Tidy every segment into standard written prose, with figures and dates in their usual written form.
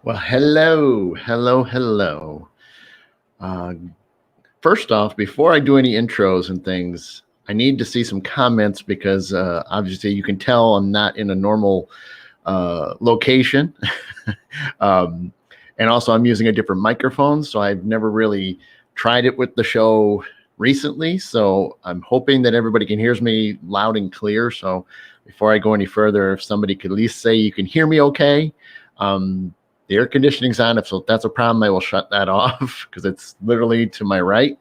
Well, hello. Uh, First off, before I do any intros and things, I need to see some comments because obviously you can tell I'm not in a normal location. um, and also, I'm using a different microphone, so I've never really tried it with the show recently. So I'm hoping that everybody can hear me loud and clear. So before I go any further, if somebody could at least say you can hear me okay. The air conditioning's on. If that's a problem, I will shut that off because it's literally to my right.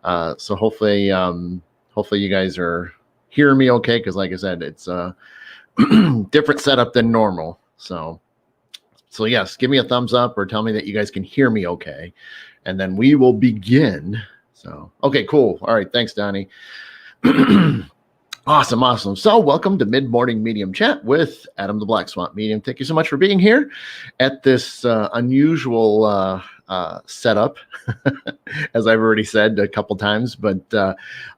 So hopefully you guys are hearing me okay. Because like I said, it's a different setup than normal. So yes, give me a thumbs up or tell me that you guys can hear me okay, and then we will begin. So okay, cool. All right, thanks, Donnie. Awesome. So welcome to Mid-Morning Medium Chat with Adam the Black Swamp Medium. Thank you so much for being here at this unusual setup, as I've already said a couple times. But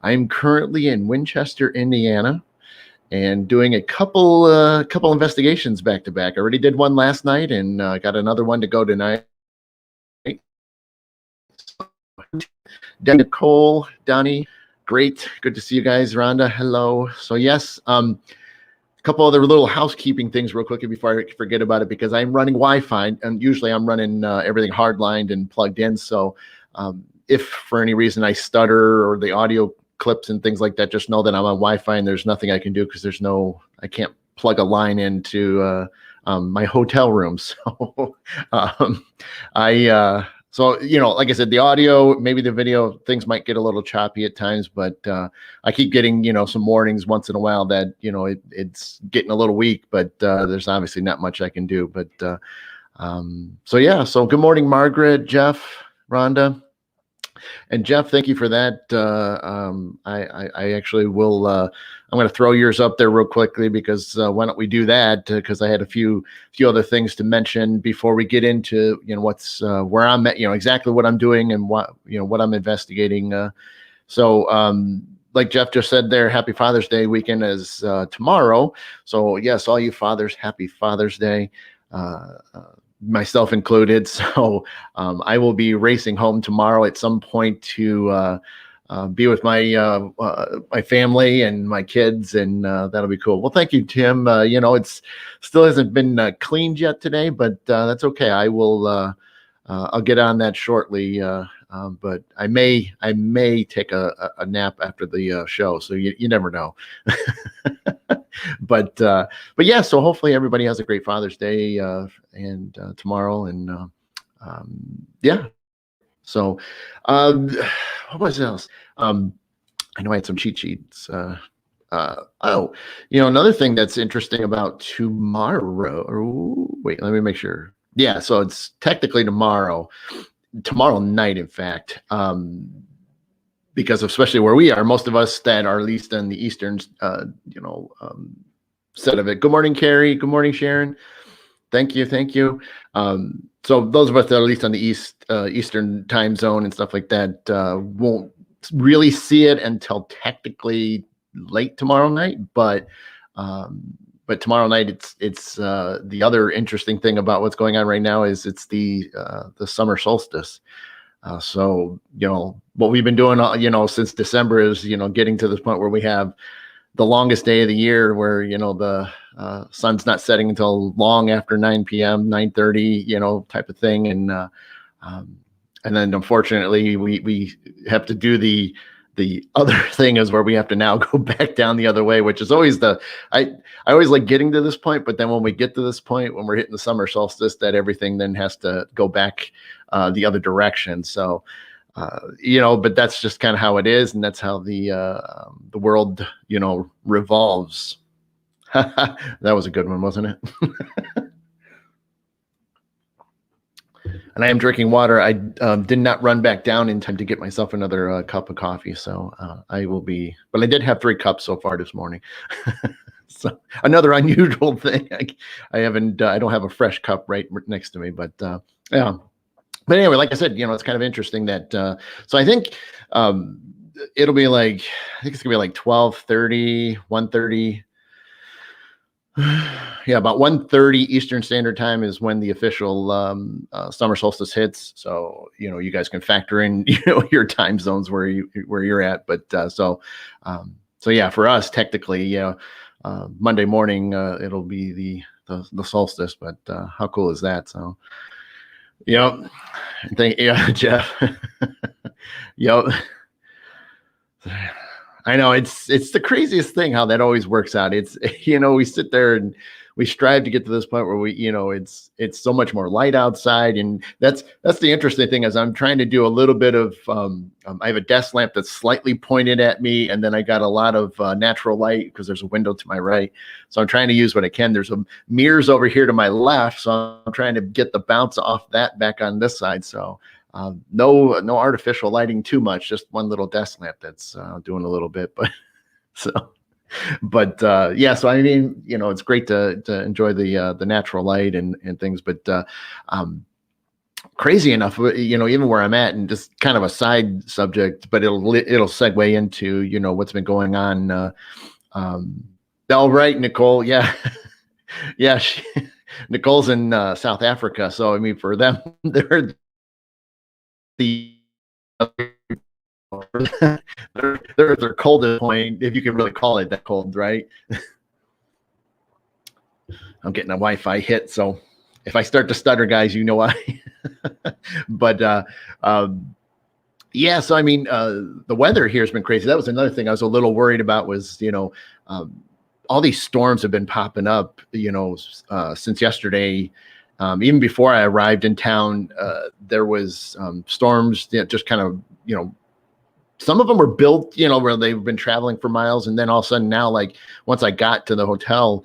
I'm currently in Winchester, Indiana, and doing a couple investigations back to back. I already did one last night and got another one to go tonight. Nicole, Donnie, great. Good to see you guys. Rhonda, hello. So yes, a couple other little housekeeping things real quickly before I forget about it, because I'm running Wi-Fi and usually I'm running everything hardlined and plugged in. So if for any reason I stutter or the audio clips and things like that, just know that I'm on Wi-Fi and there's nothing I can do because I can't plug a line into my hotel room. So So, like I said, the audio, maybe the video, things might get a little choppy at times, but I keep getting, some warnings once in a while that, it's getting a little weak, but there's obviously not much I can do. But so good morning, Margaret, Jeff, Rhonda. And Jeff, thank you for that. I actually will. I'm going to throw yours up there real quickly because why don't we do that? Because I had a few other things to mention before we get into what's where I'm at, exactly what I'm doing and what I'm investigating. Like Jeff just said there, Happy Father's Day weekend is tomorrow. So yes, all you fathers, Happy Father's Day. Myself included. So I will be racing home tomorrow at some point to be with my my family and my kids, and that'll be cool. Well, thank you, Tim. It's still hasn't been cleaned yet today, but that's okay. I will. I'll get on that shortly. But I may take a nap after the show, so you never know. But yeah, so hopefully everybody has a great Father's Day and tomorrow, and yeah. So what was else? I know I had some cheat sheets. Another thing that's interesting about tomorrow. Wait, let me make sure. Yeah, so it's technically tomorrow night, in fact. Because especially where we are, most of us that are at least on the Eastern, set of it. Good morning, Carrie. Good morning, Sharon. Thank you. So those of us that are at least on the Eastern time zone and stuff like that won't really see it until technically late tomorrow night. But tomorrow night, it's the other interesting thing about what's going on right now is it's the summer solstice. So, what we've been doing, since December is, getting to this point where we have the longest day of the year where, the sun's not setting until long after 9 p.m., 9:30, type of thing. And then unfortunately we have to do the other thing is where we have to now go back down the other way, which is always I always like getting to this point, but then when we get to this point, when we're hitting the summer solstice, that everything then has to go back the other direction. So, but that's just kind of how it is. And that's how the world, revolves. That was a good one, wasn't it? And I am drinking water. I did not run back down in time to get myself another cup of coffee. So I will be, but I did have 3 cups so far this morning. So another unusual thing. I don't have a fresh cup right next to me, but yeah. But anyway, like I said, it's kind of interesting that, so I think it'll be like, I think it's gonna be like 12:30, 1:30 Yeah, about 1:30 Eastern Standard Time is when the official summer solstice hits. So, you guys can factor in, your time zones where you're at. But so yeah, for us, technically, yeah, Monday morning, it'll be the solstice. But how cool is that? So, yep. Yeah, Jeff. Yep. I know it's the craziest thing how that always works out. It's we sit there and we strive to get to this point where it's so much more light outside, and that's the interesting thing is I'm trying to do a little bit of I have a desk lamp that's slightly pointed at me, and then I got a lot of natural light because there's a window to my right, so I'm trying to use what I can. There's a mirrors over here to my left, so I'm trying to get the bounce off that back on this side. So no artificial lighting too much, just one little desk lamp that's doing a little bit, but so, but yeah, so I mean, it's great to enjoy the natural light and things, but crazy enough, even where I'm at, and just kind of a side subject, but it'll segue into what's been going on. All right, Nicole, yeah, yeah, Nicole's in South Africa, so I mean, for them, they're the their coldest point, if you can really call it that cold, right? I'm getting a Wi-Fi hit, so if I start to stutter, guys, you know why. But yeah, so I mean, the weather here has been crazy. That was another thing I was a little worried about was, all these storms have been popping up, since yesterday. Even before I arrived in town, there was storms that just kind of, some of them were built, where they've been traveling for miles. And then all of a sudden now, like once I got to the hotel,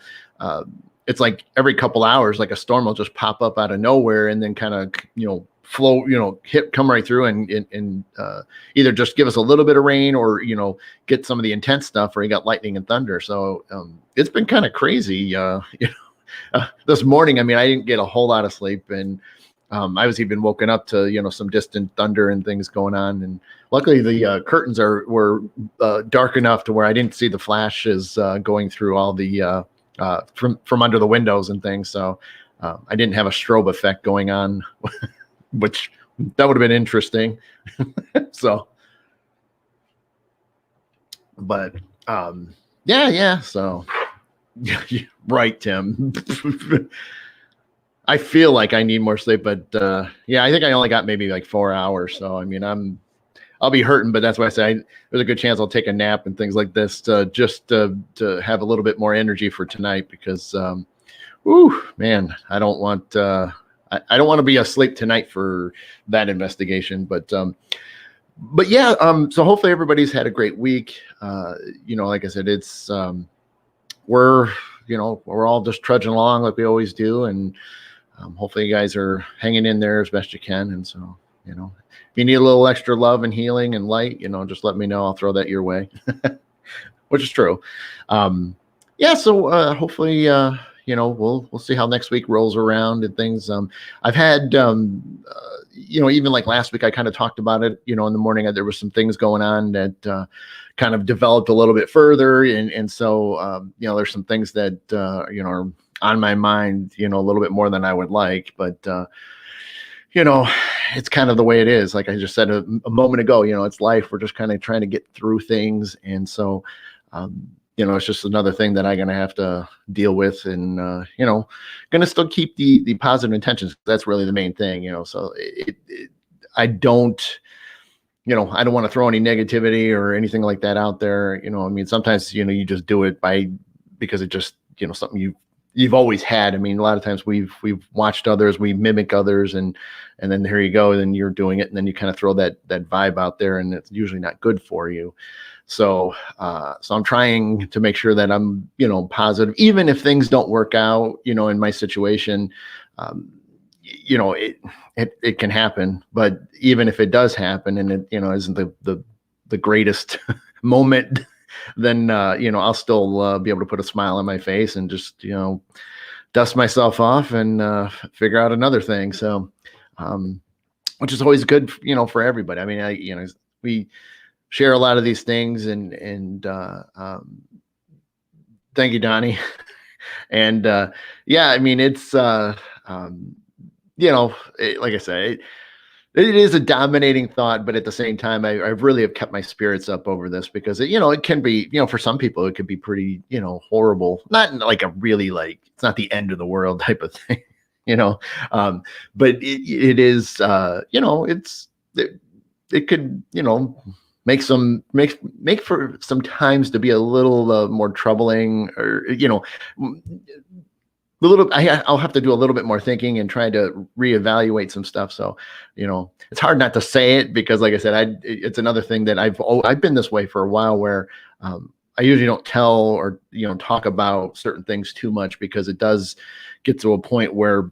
it's like every couple hours, like a storm will just pop up out of nowhere and then kind of, flow, come right through and either just give us a little bit of rain or, get some of the intense stuff where you got lightning and thunder. So it's been kind of crazy, this morning. I mean, I didn't get a whole lot of sleep, and I was even woken up to some distant thunder and things going on. And luckily, the curtains were dark enough to where I didn't see the flashes going through all the from under the windows and things. So I didn't have a strobe effect going on, which that would have been interesting. So, but yeah. So. Right, Tim. I feel like I need more sleep, but yeah, I think I only got maybe like 4 hours. So I mean, I'll be hurting, but that's why I say there's a good chance I'll take a nap and things like this just to have a little bit more energy for tonight because, man, I don't want I don't want to be asleep tonight for that investigation, but yeah, so hopefully everybody's had a great week. Like I said, it's we're all just trudging along like we always do, and hopefully you guys are hanging in there as best you can. And so if you need a little extra love and healing and light, just let me know. I'll throw that your way. Which is true. Yeah, so hopefully we'll see how next week rolls around and things. I've had even like last week I kind of talked about it, in the morning. There was some things going on that kind of developed a little bit further, and so there's some things that are on my mind, a little bit more than I would like, but it's kind of the way it is. Like I just said a moment ago, it's life. We're just kind of trying to get through things, and so it's just another thing that I'm going to have to deal with, and going to still keep the positive intentions. That's really the main thing, so I don't I don't want to throw any negativity or anything like that out there. I mean, sometimes, you just do it because it just, something you've always had. I mean, a lot of times we've watched others, we mimic others, and then here you go, then you're doing it. And then you kind of throw that vibe out there, and it's usually not good for you. So, so I'm trying to make sure that I'm, positive, even if things don't work out, in my situation. It can happen, but even if it does happen and it, isn't the greatest moment, then, I'll still be able to put a smile on my face and just, dust myself off and figure out another thing. So, which is always good, for everybody. I mean, we share a lot of these things and thank you, Donnie. And yeah, I mean, it's um, like I said, it is a dominating thought, but at the same time, I really have kept my spirits up over this because it can be, for some people, it could be pretty, horrible. Not like a really like it's not the end of the world type of thing, you know. But it is, it, it could, make for some times to be a little more troubling, or I'll have to do a little bit more thinking and try to reevaluate some stuff. So, it's hard not to say it because, like I said, it's another thing that I've been this way for a while, where I usually don't tell or talk about certain things too much, because it does get to a point where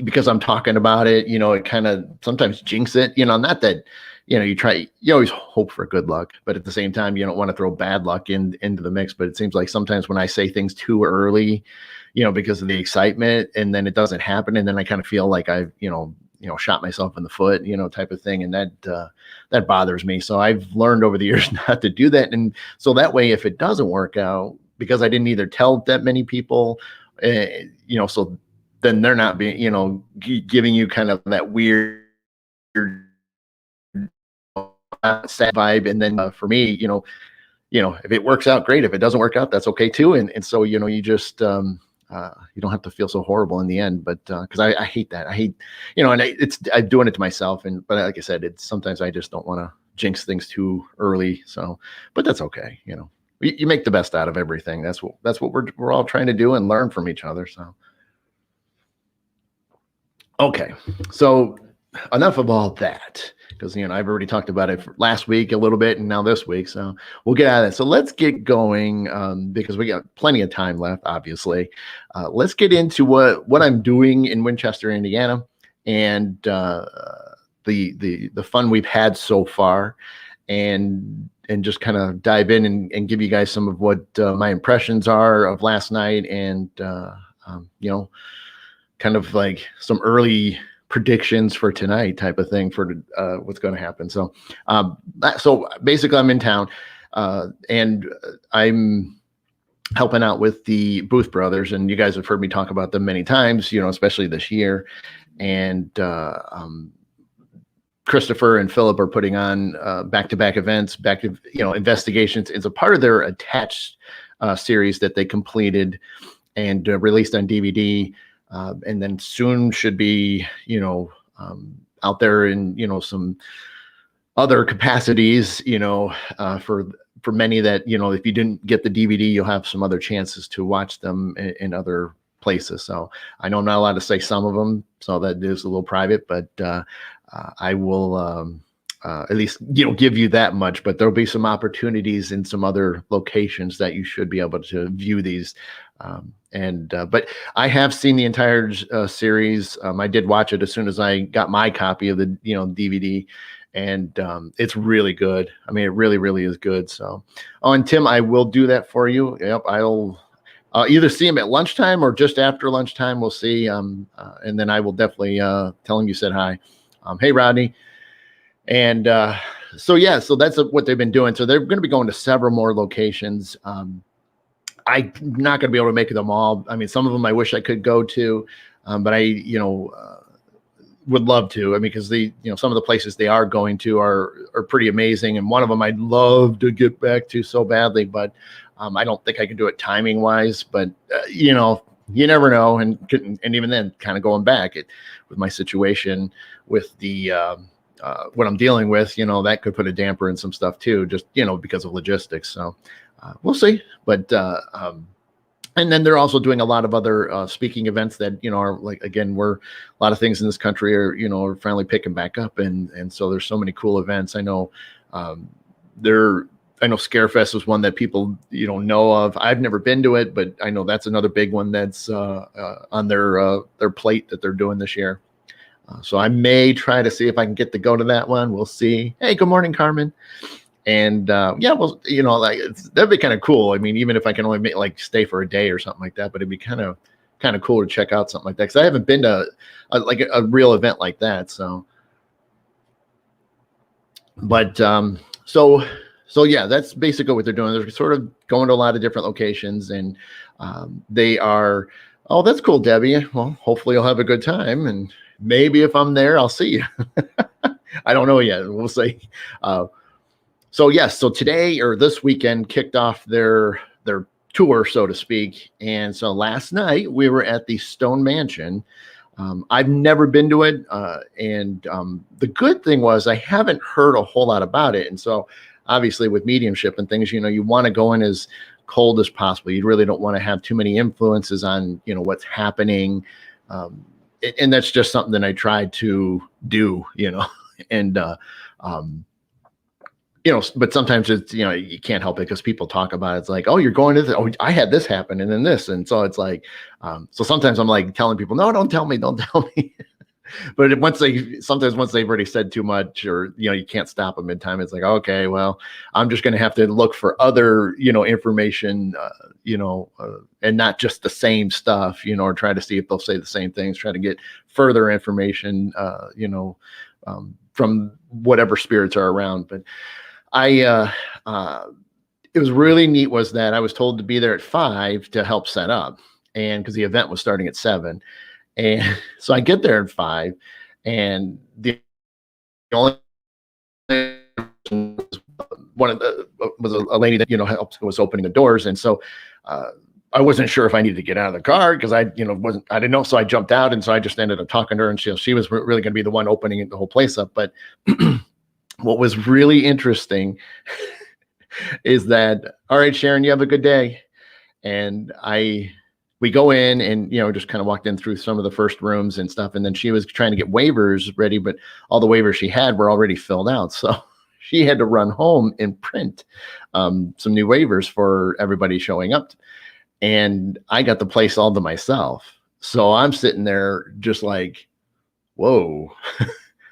because I'm talking about it, it kind of sometimes jinx it. Not that you always hope for good luck, but at the same time, you don't want to throw bad luck into the mix. But it seems like sometimes when I say things too early, because of the excitement, and then it doesn't happen, and then I kind of feel like I've shot myself in the foot, type of thing, and that bothers me. So I've learned over the years not to do that, and so that way, if it doesn't work out, because I didn't either tell that many people, so then they're not being, giving you kind of that weird sad vibe. And then for me, if it works out, great. If it doesn't work out, that's okay too. And so, you just, you don't have to feel so horrible in the end. But because I hate that. I hate, and I'm doing it to myself. But like I said, sometimes I just don't want to jinx things too early. So, but that's okay. You make the best out of everything. That's what we're all trying to do and learn from each other. So, okay. So enough of all that, because I've already talked about it last week a little bit, and now this week, so we'll get out of it. So let's get going, because we got plenty of time left. Obviously, let's get into what I'm doing in Winchester, Indiana, and the fun we've had so far, and just kind of dive in and give you guys some of what my impressions are of last night, and kind of like some early predictions for tonight type of thing for what's going to happen. So basically I'm in town, and I'm helping out with the Booth brothers, and you guys have heard me talk about them many times, especially this year. And Christopher and Philip are putting on back-to-back events, investigations. It's a part of their attached series that they completed and released on DVD. And then soon should be, out there in, some other capacities, for many that, if you didn't get the DVD, you'll have some other chances to watch them in other places. So I know I'm not allowed to say some of them, so that is a little private, but I will at least, give you that much. But there'll be some opportunities in some other locations that you should be able to view these. But I have seen the entire series. I did watch it as soon as I got my copy of the DVD, and it's really good. I mean, it really, really is good. So, and Tim, I will do that for you. Yep, I'll either see him at lunchtime or just after lunchtime. We'll see. And then I will definitely tell him you said hi. Hey, Rodney. And so that's what they've been doing. So they're going to be going to several more locations. I'm not going to be able to make them all. I mean, some of them I wish I could go to, but I, would love to. I mean, because some of the places they are going to are pretty amazing, and one of them I'd love to get back to so badly, but I don't think I can do it timing wise. But you never know, and even then, kind of going back with my situation with the what I'm dealing with, that could put a damper in some stuff too, just because of logistics. So. We'll see, but and then they're also doing a lot of other speaking events that are like, again, a lot of things in this country are finally picking back up, and so there's so many cool events. I know Scarefest is one that people know of. I've never been to it, but I know that's another big one that's on their plate that they're doing this year. So I may try to see if I can get to go to that one. We'll see. Hey, good morning, Carmen. And well, that'd be kind of cool. I mean, even if I can only stay for a day or something like that, but it'd be kind of cool to check out something like that, because I haven't been to a real event like that. So, but so So yeah, that's basically what they're doing. They're sort of going to a lot of different locations, and they are. Oh, that's cool, Debbie. Well, hopefully you'll have a good time, and maybe if I'm there, I'll see you. I don't know yet. We'll see. Uh, so yes, so today or this weekend kicked off their tour, so to speak. And so last night we were at the Stone Mansion. I've never been to it, and the good thing was I haven't heard a whole lot about it. And so obviously with mediumship and things, you want to go in as cold as possible. You really don't want to have too many influences on what's happening. And that's just something that I tried to do, and but sometimes it's, you can't help it because people talk about it. It's like, oh, you're going to this. Oh, I had this happen and then this. And so it's like, so sometimes I'm like telling people, no, don't tell me. But once they've already said too much, or, you can't stop them in time. It's like, okay, well, I'm just going to have to look for other, information, and not just the same stuff, or try to see if they'll say the same things, try to get further information, from whatever spirits are around. But it was really neat was that I was told to be there at 5 to help set up, and because the event was starting at 7. And so I get there at 5, and the only one of the was a lady that was opening the doors, and so I wasn't sure if I needed to get out of the car because I didn't know, so I jumped out, and so I just ended up talking to her, and she was really going to be the one opening the whole place up. But what was really interesting is that, all right, Sharon, you have a good day, and we go in and, just kind of walked in through some of the first rooms and stuff. And then she was trying to get waivers ready, but all the waivers she had were already filled out. So she had to run home and print some new waivers for everybody showing up. And I got the place all to myself. So I'm sitting there just like, whoa,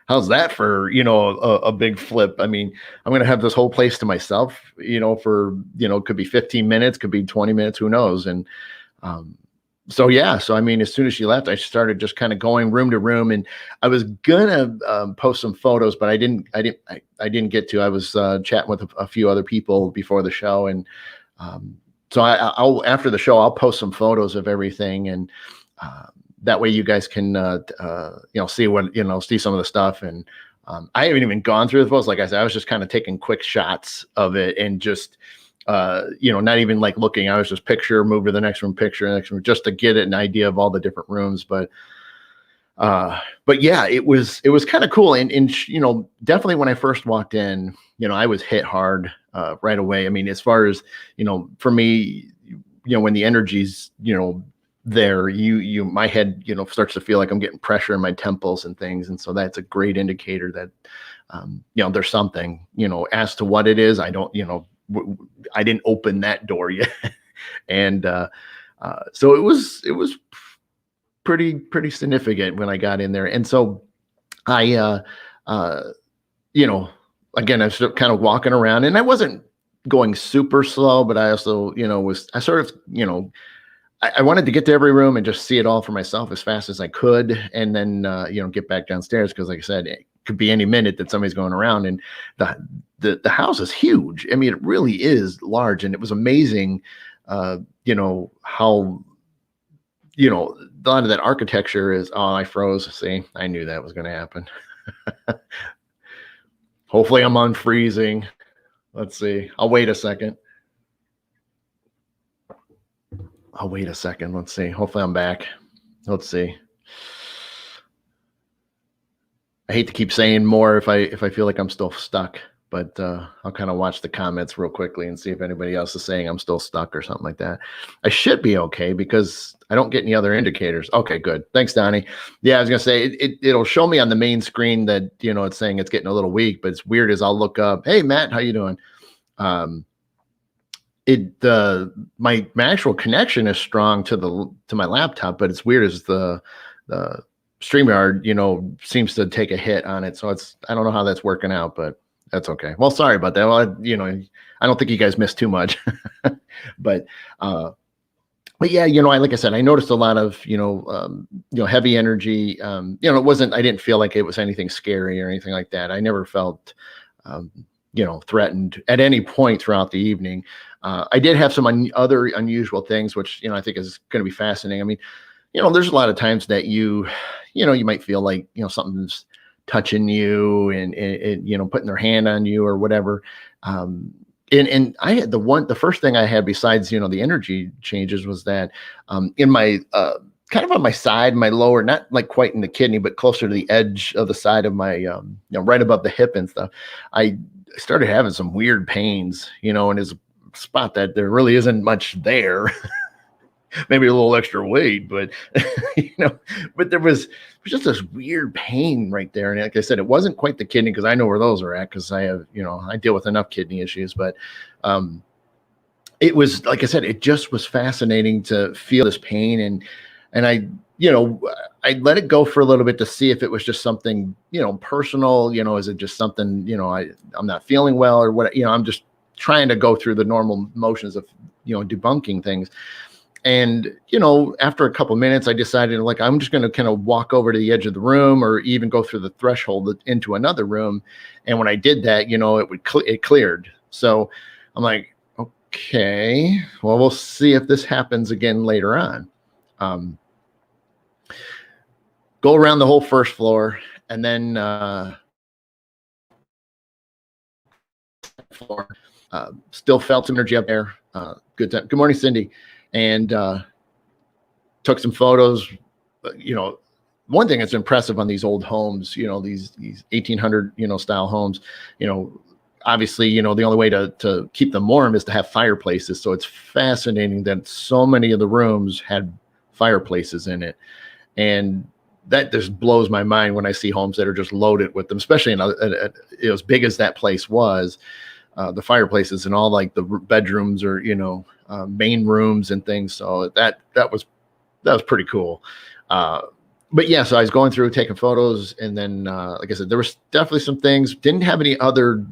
how's that for, a big flip? I mean, I'm going to have this whole place to myself, for, could be 15 minutes, could be 20 minutes, who knows? And, so I mean, as soon as she left, I started just kind of going room to room, and I was gonna post some photos, but I didn't get to. I was chatting with a few other people before the show, and so I'll after the show I'll post some photos of everything, and that way you guys can see what see some of the stuff. And I haven't even gone through the photos. Like I said, I was just kind of taking quick shots of it and just. Not even like looking. I was just move to the next room, just to get an idea of all the different rooms. But yeah, it was kind of cool. And definitely when I first walked in, I was hit hard right away. I mean, as far as, for me, when the energy's, there, my head, starts to feel like I'm getting pressure in my temples and things. And so that's a great indicator that, there's something, as to what it is. I don't, I didn't open that door yet. And so it was pretty significant when I got in there. And so I again, I was kind of walking around, and I wasn't going super slow, but I also I sort of I wanted to get to every room and just see it all for myself as fast as I could, and then get back downstairs, because like I said, it could be any minute that somebody's going around. And the house is huge. I mean, it really is large, and it was amazing, how a lot of that architecture is. Oh, I froze. See, I knew that was going to happen. Hopefully, I'm unfreezing. Let's see. I'll wait a second. Let's see. Hopefully, I'm back. Let's see. I hate to keep saying more if I feel like I'm still stuck, but I'll kind of watch the comments real quickly and see if anybody else is saying I'm still stuck or something like that. I should be okay because I don't get any other indicators. Okay, good. Thanks, Donnie. Yeah, I was gonna say it'll show me on the main screen that it's saying it's getting a little weak, but it's weird as I'll look up. Hey, Matt, how you doing? My actual connection is strong to my laptop, but it's weird as the StreamYard, seems to take a hit on it. So I don't know how that's working out, but that's okay. Well, sorry about that. Well, I don't think you guys missed too much, but yeah, like I said, I noticed a lot of, heavy energy. I didn't feel like it was anything scary or anything like that. I never felt, threatened at any point throughout the evening. I did have some other unusual things, which, I think is going to be fascinating. I mean, there's a lot of times that you might feel like, something's touching you and putting their hand on you or whatever. And I had the first thing I had besides, the energy changes was that, in my, kind of on my side, my lower, not like quite in the kidney, but closer to the edge of the side of my, right above the hip and stuff, I started having some weird pains, and it's a spot that there really isn't much there. Maybe a little extra weight, but but there was just this weird pain right there. And like I said, it wasn't quite the kidney, because I know where those are at, because I have, I deal with enough kidney issues. But it was, like I said, it just was fascinating to feel this pain, and I I let it go for a little bit to see if it was just something personal. Is it just something I'm not feeling well or what? I'm just trying to go through the normal motions of debunking things. And, after a couple of minutes, I decided, like, I'm just going to kind of walk over to the edge of the room, or even go through the threshold into another room. And when I did that, it cleared. So I'm like, okay, well, we'll see if this happens again later on. Go around the whole first floor, and then floor. Still felt some energy up there. Good time. Good morning, Cindy. And took some photos. One thing that's impressive on these old homes, these 1800 style homes, obviously, the only way to keep them warm is to have fireplaces. So it's fascinating that so many of the rooms had fireplaces in it, and that just blows my mind when I see homes that are just loaded with them, especially as big as that place was. The fireplaces and all, like the bedrooms or main rooms and things. So that was pretty cool. But yeah, so I was going through taking photos, and then like I said, there was definitely some things. Didn't have any other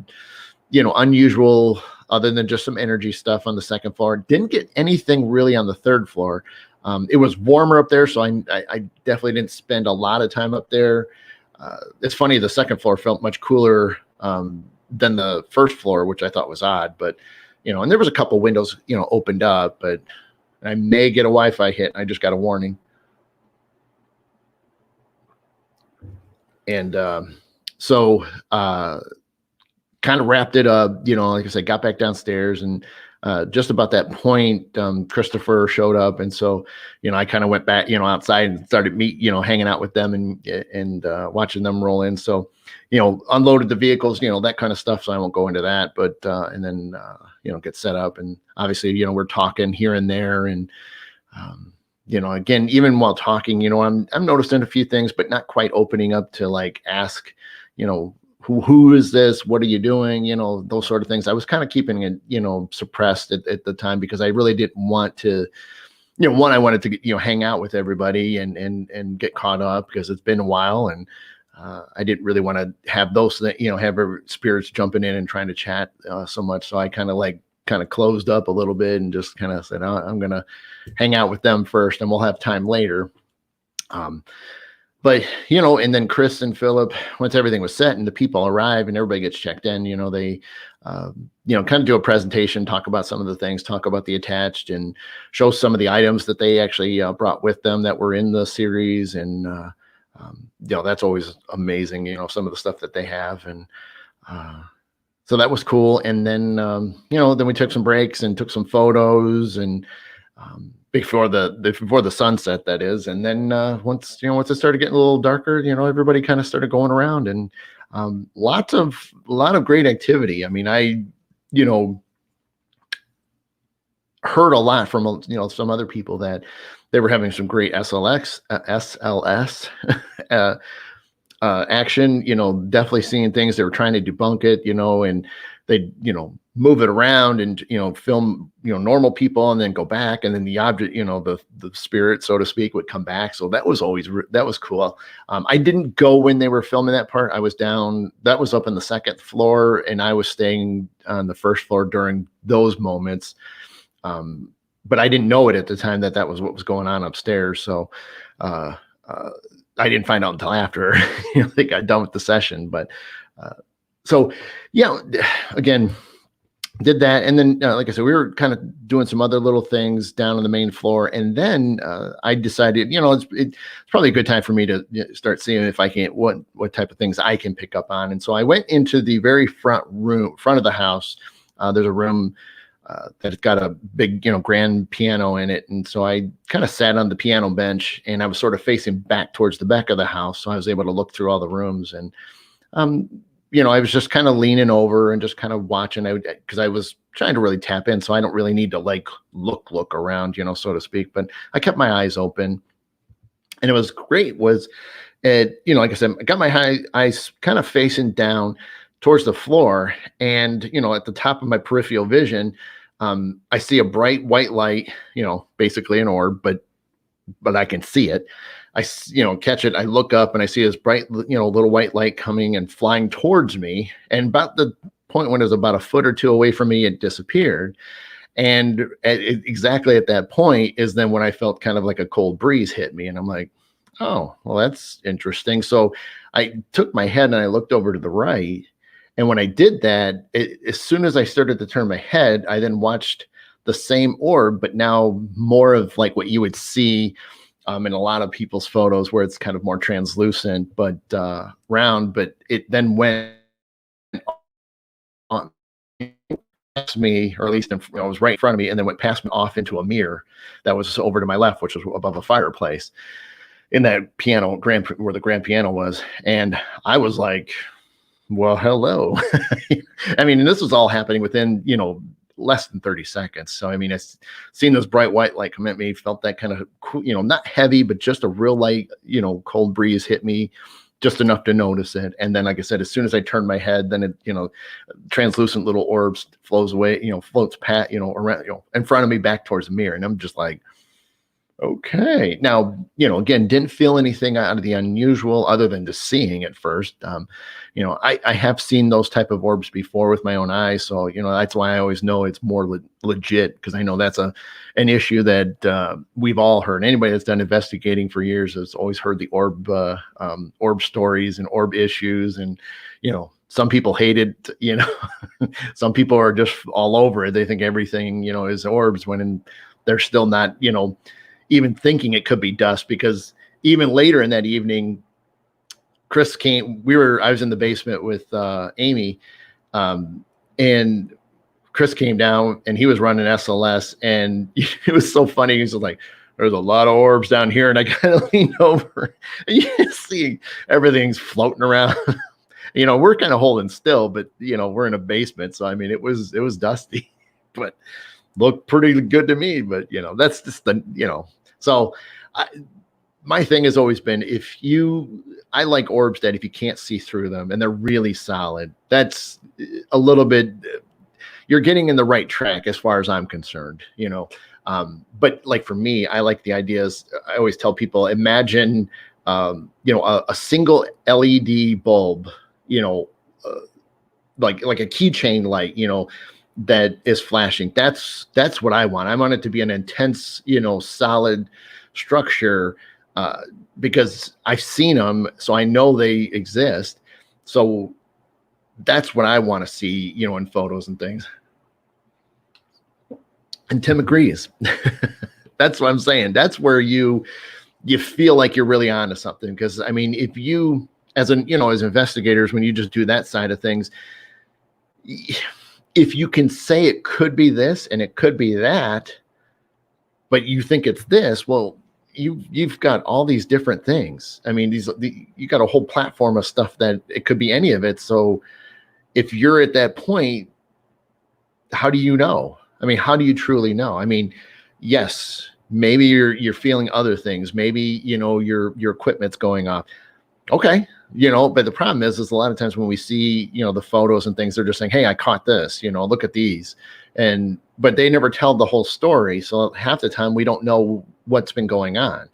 unusual, other than just some energy stuff on the second floor. Didn't get anything really on the third floor. It was warmer up there, so I definitely didn't spend a lot of time up there. It's funny, the second floor felt much cooler than the first floor, which I thought was odd. But and there was a couple windows opened up, but I may get a Wi-Fi hit. I just got a warning. And so kind of wrapped it up, like I said, got back downstairs, and just about that point, Christopher showed up. And so, I kind of went back, outside and started hanging out with them and watching them roll in. So, unloaded the vehicles, that kind of stuff. So I won't go into that, but, and then, get set up, and obviously, we're talking here and there. And, again, even while talking, I'm noticing a few things, but not quite opening up to like ask, who is this? What are you doing? Those sort of things. I was kind of keeping it, suppressed at the time, because I really didn't want to, one, I wanted to, hang out with everybody and get caught up, because it's been a while, and I didn't really want to have those, have spirits jumping in and trying to chat so much. So I kind of closed up a little bit and just kind of said, oh, I'm going to hang out with them first, and we'll have time later. But, and then Chris and Philip, once everything was set and the people arrive and everybody gets checked in, they, kind of do a presentation, talk about some of the things, talk about the attached, and show some of the items that they actually brought with them that were in the series. And, that's always amazing, some of the stuff that they have. And so that was cool. And then, then we took some breaks and took some photos, and before the sunset, that is. And then once it started getting a little darker, everybody kind of started going around, and a lot of great activity. I mean, I heard a lot from some other people that they were having some great SLS action. Definitely seeing things. They were trying to debunk it, and they move it around and film normal people, and then go back, and then the object, the spirit, so to speak, would come back. So that was that was cool. I didn't go when they were filming that part. I was down, that was up in the second floor, and I was staying on the first floor during those moments. But I didn't know it at the time that was what was going on upstairs. So I didn't find out until after they got done with the session. But So yeah, again, did that. And then, like I said, we were kind of doing some other little things down on the main floor. And then I decided, it's probably a good time for me to start seeing if I can, what type of things I can pick up on. And so I went into the very front of the house. There's a room that's got a big, grand piano in it. And so I kind of sat on the piano bench, and I was sort of facing back towards the back of the house. So I was able to look through all the rooms. And um, I was just kind of leaning over and just kind of watching, because I was trying to really tap in. So I don't really need to like look around, so to speak. But I kept my eyes open, and it was great. Like I said, I got my eyes kind of facing down towards the floor, and at the top of my peripheral vision, I see a bright white light, basically an orb, but I can see it. I catch it. I look up and I see this bright, little white light coming and flying towards me. And about the point when it was about a foot or two away from me, it disappeared. And exactly at that point is then when I felt kind of like a cold breeze hit me. And I'm like, oh, well, that's interesting. So I took my head and I looked over to the right. And when I did that, as soon as I started to turn my head, I then watched the same orb, but now more of like what you would see in a lot of people's photos, where it's kind of more translucent, but round. But it then went on past me, or at least it was right in front of me, and then went past me off into a mirror that was over to my left, which was above a fireplace in that piano where the grand piano was. And I was like, well, hello. I mean, and this was all happening within, less than 30 seconds. So, I mean, I seen this bright white light come at me, felt that kind of, not heavy, but just a real light, cold breeze hit me just enough to notice it. And then, like I said, as soon as I turned my head, then it, translucent little orbs floats away, floats around, in front of me back towards the mirror. And I'm just like, okay. Now, again, didn't feel anything out of the unusual other than just seeing it first. I have seen those type of orbs before with my own eyes. So, that's why I always know it's more legit, because I know that's an issue that we've all heard. Anybody that's done investigating for years has always heard the orb stories and orb issues. And, some people hate it, some people are just all over it. They think everything, is orbs, when they're still not, even thinking it could be dust. Because even later in that evening, Chris came, I was in the basement with Amy, and Chris came down and he was running SLS, and it was so funny. He was like, there's a lot of orbs down here. And I kind of leaned over and you can see everything's floating around. We're kind of holding still, but we're in a basement. So, I mean, it was dusty, but looked pretty good to me. But, that's just so my thing has always been, I like orbs that if you can't see through them and they're really solid, that's a little bit, you're getting in the right track as far as I'm concerned, but like for me, I like the ideas. I always tell people, imagine, a single LED bulb, like a keychain light, that is flashing. That's what I want. I want it to be an intense, solid structure, because I've seen them, so I know they exist. So that's what I want to see, in photos and things. And Tim agrees. That's what I'm saying. That's where you feel like you're really onto something. Because I mean, if you, as investigators, when you just do that side of things, if you can say it could be this and it could be that, but you think it's this, well, you've got all these different things. I mean, you got a whole platform of stuff that it could be any of it. So if you're at that point, how do you know? I mean, how do you truly know? I mean, yes, maybe you're feeling other things. Maybe, your equipment's going off. Okay. But the problem is a lot of times when we see, the photos and things, they're just saying, hey, I caught this, look at these. But they never tell the whole story. So half the time we don't know what's been going on,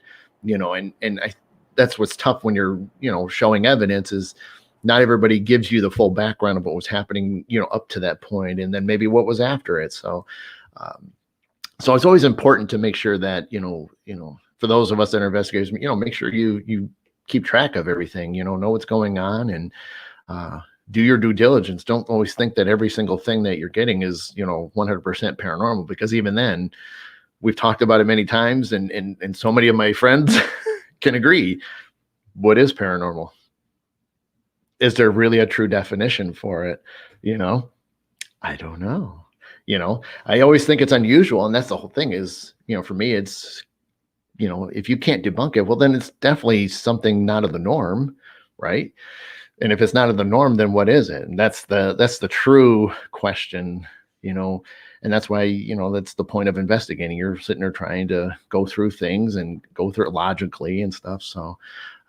that's what's tough when you're, showing evidence, is not everybody gives you the full background of what was happening, up to that point, and then maybe what was after it. So, so it's always important to make sure that, for those of us that are investigators, make sure you keep track of everything, know what's going on, and do your due diligence. Don't always think that every single thing that you're getting is, 100% paranormal, because even then, we've talked about it many times, and so many of my friends can agree. What is paranormal? Is there really a true definition for it? I don't know. I always think it's unusual, and that's the whole thing is, for me, it's, if you can't debunk it, well, then it's definitely something not of the norm, right? And if it's not of the norm, then what is it? And that's the true question, and that's why, that's the point of investigating. You're sitting there trying to go through things and go through it logically and stuff. So,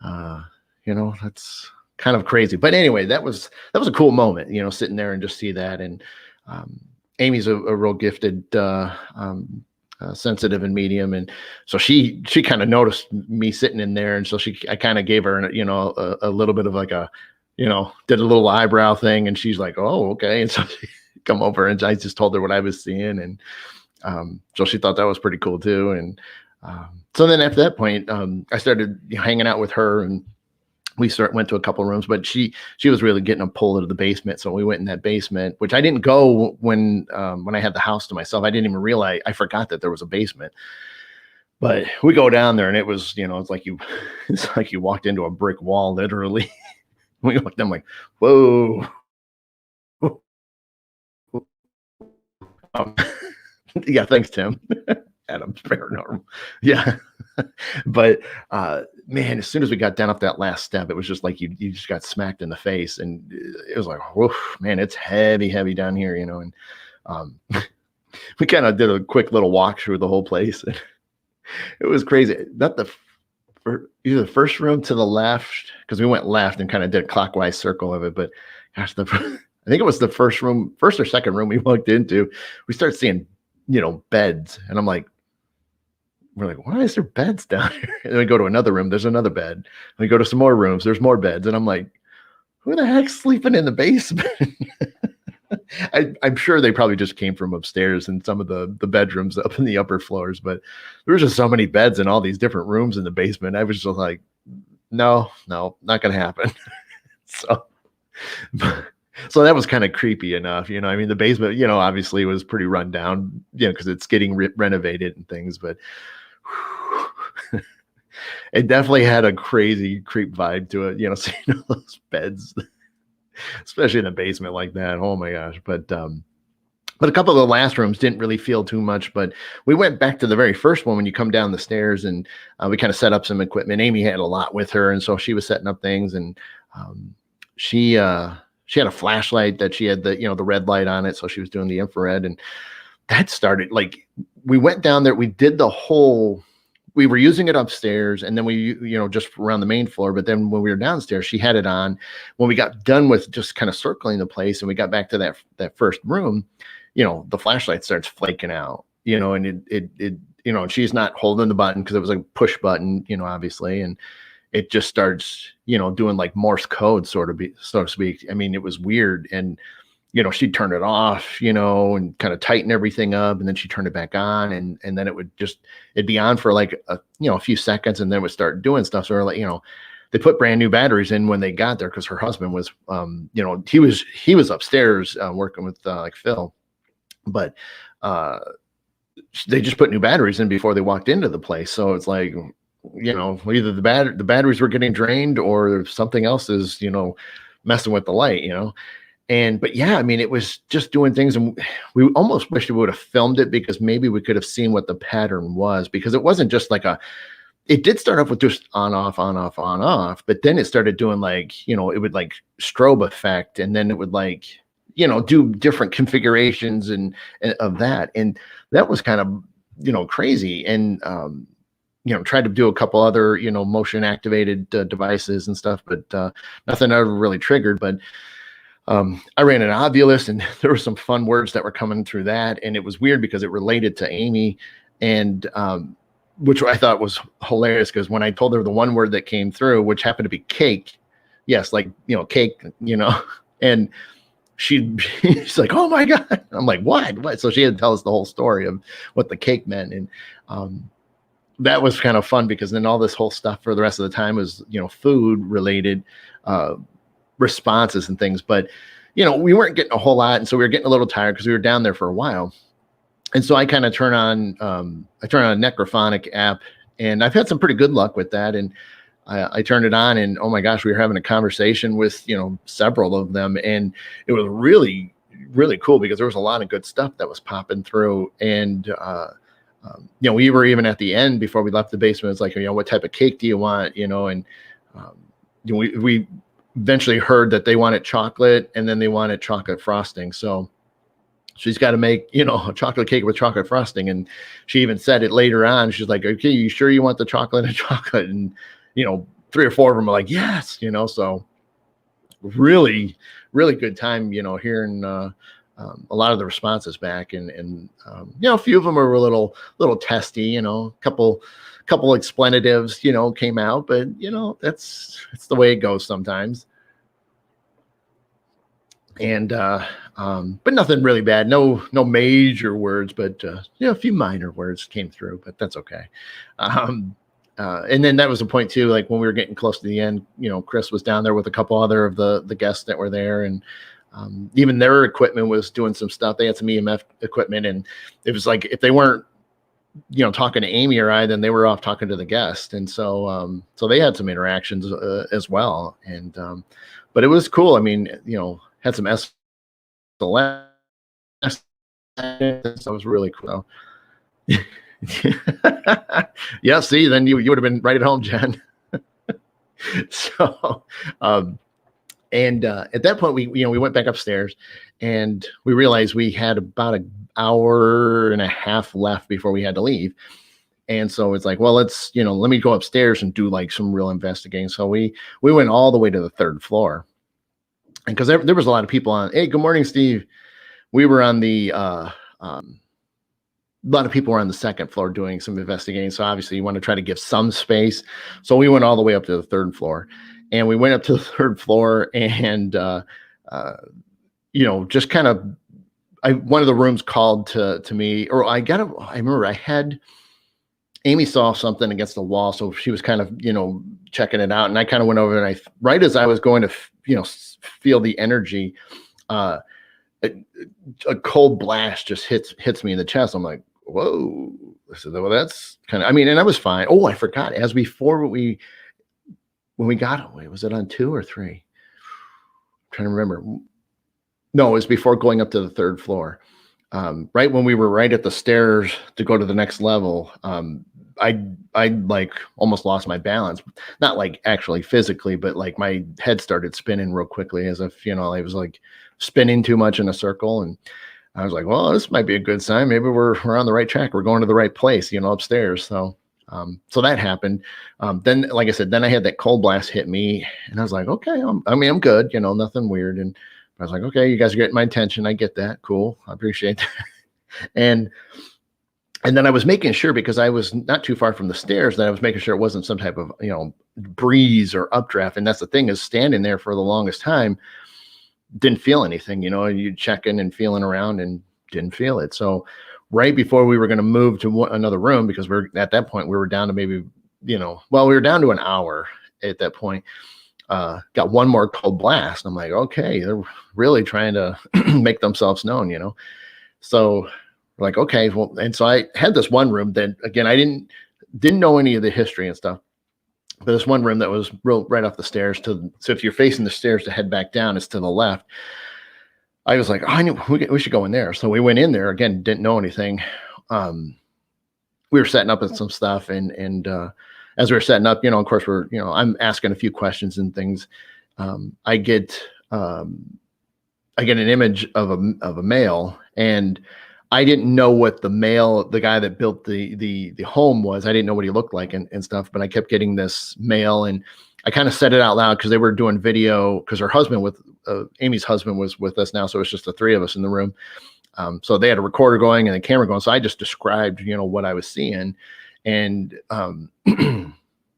that's kind of crazy. But anyway, that was a cool moment, sitting there and just see that. And Amy's a real gifted, sensitive and medium, and so she kind of noticed me sitting in there, and so I kind of gave her, a little bit of like a, did a little eyebrow thing, and she's like, oh, okay. And so she come over, and I just told her what I was seeing, and so she thought that was pretty cool too. And so then after that point, I started hanging out with her, and we went to a couple of rooms, but she was really getting a pull into the basement. So we went in that basement, which I didn't go when I had the house to myself. I didn't even realize, I forgot that there was a basement. But we go down there, and it was, it's like you walked into a brick wall, literally. We walked down, like, whoa. Yeah, thanks, Tim. Adam's paranormal. Yeah. But man, as soon as we got down up that last step, it was just like you just got smacked in the face, and it was like, whoa, man, it's heavy down here, and we kind of did a quick little walk through the whole place. And it was crazy. Not either the first room to the left, because we went left and kind of did a clockwise circle of it, but gosh, I think it was the first or second room we walked into. We started seeing, beds, and we're like, why is there beds down here? And then we go to another room, there's another bed. And we go to some more rooms, there's more beds. And I'm like, who the heck's sleeping in the basement? I'm sure they probably just came from upstairs and some of the bedrooms up in the upper floors, but there was just so many beds in all these different rooms in the basement. I was just like, no, not going to happen. So that was kind of creepy enough, the basement, obviously was pretty run down, because it's getting renovated and things, but it definitely had a crazy creep vibe to it, seeing all those beds, especially in a basement like that. Oh my gosh. But a couple of the last rooms didn't really feel too much, but we went back to the very first one when you come down the stairs, and we kind of set up some equipment. Amy had a lot with her, and so she was setting up things, and she had a flashlight that she had the red light on it. So she was doing the infrared, and that started, like, we went down there, we were using it upstairs, and then we, just around the main floor. But then when we were downstairs, she had it on. When we got done with just kind of circling the place and we got back to that first room, the flashlight starts flaking out, and it and she's not holding the button because it was like a push button, obviously. And it just starts, doing like Morse code, so to speak. I mean, it was weird. And, she'd turn it off, and kind of tighten everything up. And then she'd turn it back on. And then it'd be on for like a few seconds, and then it would start doing stuff. So we're like, they put brand new batteries in when they got there, because her husband was, he was upstairs working with like Phil. But they just put new batteries in before they walked into the place. So it's like, either the batteries were getting drained, or something else is, messing with the light, but yeah, I mean, it was just doing things, and we almost wish we would have filmed it, because maybe we could have seen what the pattern was, because it wasn't just like it did start off with just on, off, but then it started doing like, it would like strobe effect, and then it would like, do different configurations and of that. And that was kind of, crazy. And, tried to do a couple other, motion activated devices and stuff, but nothing ever really triggered. But I ran an Ovilus, and there were some fun words that were coming through that. And it was weird because it related to Amy, and which I thought was hilarious, because when I told her the one word that came through, which happened to be cake, yes, like, cake, and she's like, oh my God. I'm like, what? So she had to tell us the whole story of what the cake meant. And that was kind of fun, because then all this whole stuff for the rest of the time was, food related, responses and things, but we weren't getting a whole lot, and so we were getting a little tired because we were down there for a while. And so I kind of turn on a necrophonic app, and I've had some pretty good luck with that. And I turned it on, and oh my gosh, we were having a conversation with several of them, and it was really, really cool because there was a lot of good stuff that was popping through. And we were even at the end before we left the basement. It's like, what type of cake do you want? And we eventually heard that they wanted chocolate, and then they wanted chocolate frosting. So she's got to make, a chocolate cake with chocolate frosting. And she even said it later on. She's like, okay, you sure you want the chocolate and chocolate? And, 3 or 4 of them are like, yes, so really, really good time, hearing a lot of the responses back. And a few of them are a little testy, couple explanatives, came out, but that's the way it goes sometimes. And but nothing really bad, no major words, but a few minor words came through, but that's okay. And then that was the point too, like when we were getting close to the end, Chris was down there with a couple other of the guests that were there, and even their equipment was doing some stuff. They had some EMF equipment, and it was like if they weren't talking to Amy or I, then they were off talking to the guest. And so so they had some interactions as well. And but it was cool. I mean, had some SLS, so it was really cool. Yeah, see, then you would have been right at home, Jen. So and at that point we went back upstairs, and we realized we had about an hour and a half left before we had to leave. And so it's like, well, let's let me go upstairs and do like some real investigating. So we went all the way to the 3rd floor, and because there was a lot of people on. Hey, good morning, Steve. We were on the a lot of people were on the 2nd floor doing some investigating. So obviously you want to try to give some space. So we went all the way up to the 3rd floor, and we went up to the 3rd floor, and just kind of, one of the rooms called to me, or I remember I had Amy saw something against the wall. So she was kind of, checking it out. And I kind of went over, and right as I was going to, feel the energy, a cold blast just hits me in the chest. I'm like, whoa. I said, well, that's kind of, and I was fine. Oh, I forgot. As before, when we got away, was it on 2 or 3? I'm trying to remember. No, it was before going up to the 3rd floor. Right when we were right at the stairs to go to the next level, I like almost lost my balance. Not like actually physically, but like my head started spinning real quickly, as if, I was like spinning too much in a circle. And I was like, well, this might be a good sign. Maybe we're on the right track. We're going to the right place, upstairs. So so that happened. Then, like I said, then I had that cold blast hit me, and I was like, okay, I'm good, nothing weird. And I was like, okay, you guys are getting my attention. I get that. Cool. I appreciate that. And then I was making sure, because I was not too far from the stairs, that I was making sure it wasn't some type of, breeze or updraft. And that's the thing, is standing there for the longest time, didn't feel anything, you checking and feeling around and didn't feel it. So right before we were going to move to another room, because at that point we were down to maybe, we were down to an hour at that point. Got one more cold blast. I'm like, okay, they're really trying to make themselves known, So we're like, okay, well, and so I had this one room that, again, I didn't know any of the history and stuff, but this one room that was right off the stairs so if you're facing the stairs to head back down, it's to the left. I was like, we should go in there. So we went in there, again, didn't know anything. We were setting up with some stuff, and as we were setting up, of course I'm asking a few questions and things. I get an image of a male, and I didn't know what the guy that built the home was. I didn't know what he looked like and stuff, but I kept getting this male, and I kind of said it out loud because they were doing video, because her husband Amy's husband was with us now. So it was just the 3 of us in the room. So they had a recorder going and a camera going. So I just described, what I was seeing. And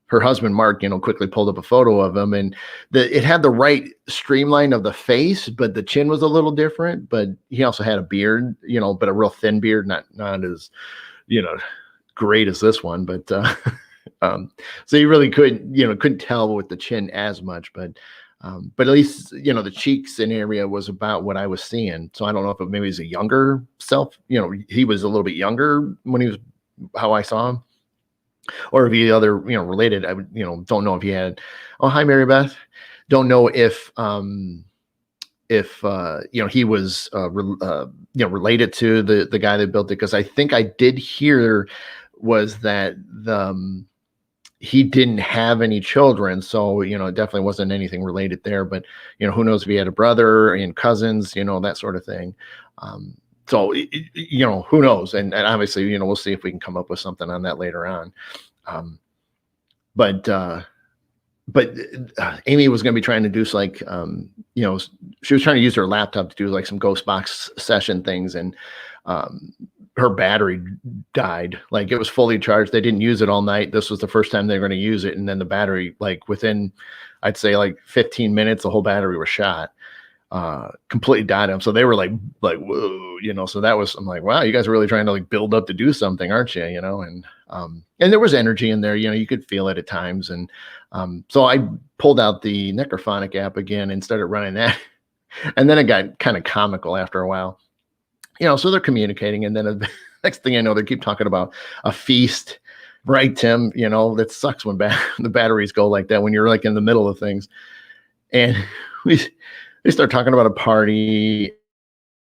her husband, Mark, quickly pulled up a photo of him, and it had the right streamline of the face, but the chin was a little different. But he also had a beard, but a real thin beard, not as, great as this one. But so you really couldn't tell with the chin as much. But But at least, the cheeks and area was about what I was seeing. So I don't know if it maybe he's a younger self, he was a little bit younger when he was, how I saw him, or if he other, related. I would, don't know if he had, oh, hi, Mary Beth. Don't know if he was related to the guy that built it, because I think I did hear was that he didn't have any children, so it definitely wasn't anything related there. But who knows if he had a brother and cousins, that sort of thing. So who knows, and obviously we'll see if we can come up with something on that later on. But Amy was going to be trying to do like, she was trying to use her laptop to do like some ghost box session things, and her battery died. Like, it was fully charged. They didn't use it all night. This was the first time they were going to use it. And then the battery, like within, I'd say like 15 minutes, the whole battery was shot, completely died on them. So they were like, whoa, so that was, I'm like, wow, you guys are really trying to like build up to do something, aren't you? And there was energy in there, you could feel it at times. And so I pulled out the Necrophonic app again and started running that. And then it got kind of comical after a while. So they're communicating, and then the next thing I know, they keep talking about a feast, right, Tim? That sucks when the batteries go like that when you're like in the middle of things. And they start talking about a party,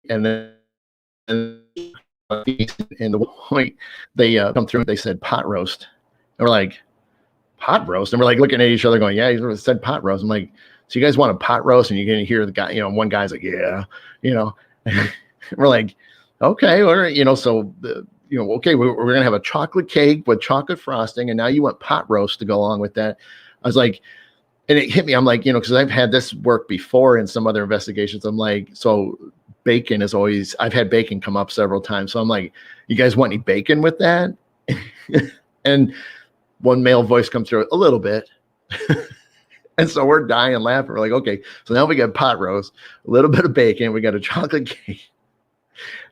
and then and the point they come through, they said pot roast, and we're like, pot roast, and we're like looking at each other, going, yeah, he said pot roast. I'm like, so you guys want a pot roast? And you're gonna hear the guy, one guy's like, yeah, we're like, okay, all right, so okay, we're gonna have a chocolate cake with chocolate frosting, and now you want pot roast to go along with that. I was like, and it hit me. I'm like, because I've had this work before in some other investigations. I'm like, so bacon is always, I've had bacon come up several times. So I'm like, you guys want any bacon with that? And one male voice comes through, a little bit. And so we're dying laughing. We're like, okay, so now we got pot roast, a little bit of bacon, we got a chocolate cake.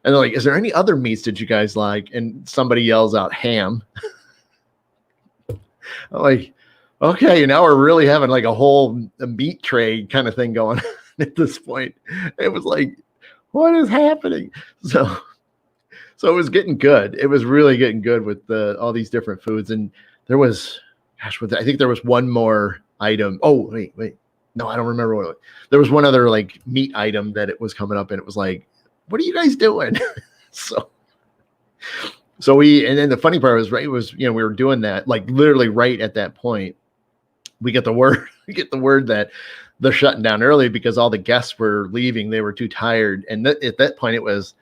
And they're like, is there any other meats that you guys like? And somebody yells out ham. I'm like, okay, now we're really having like a whole meat tray kind of thing going on at this point. It was like, what is happening? So it was getting good. It was really getting good with all these different foods. And there was, I think there was one more item. Oh, wait. No, I don't remember what. There was one other like meat item that it was coming up, and it was like, what are you guys doing? So and then the funny part was, right, we were doing that, like literally right at that point, we get the word that they're shutting down early because all the guests were leaving. They were too tired. And at that point it was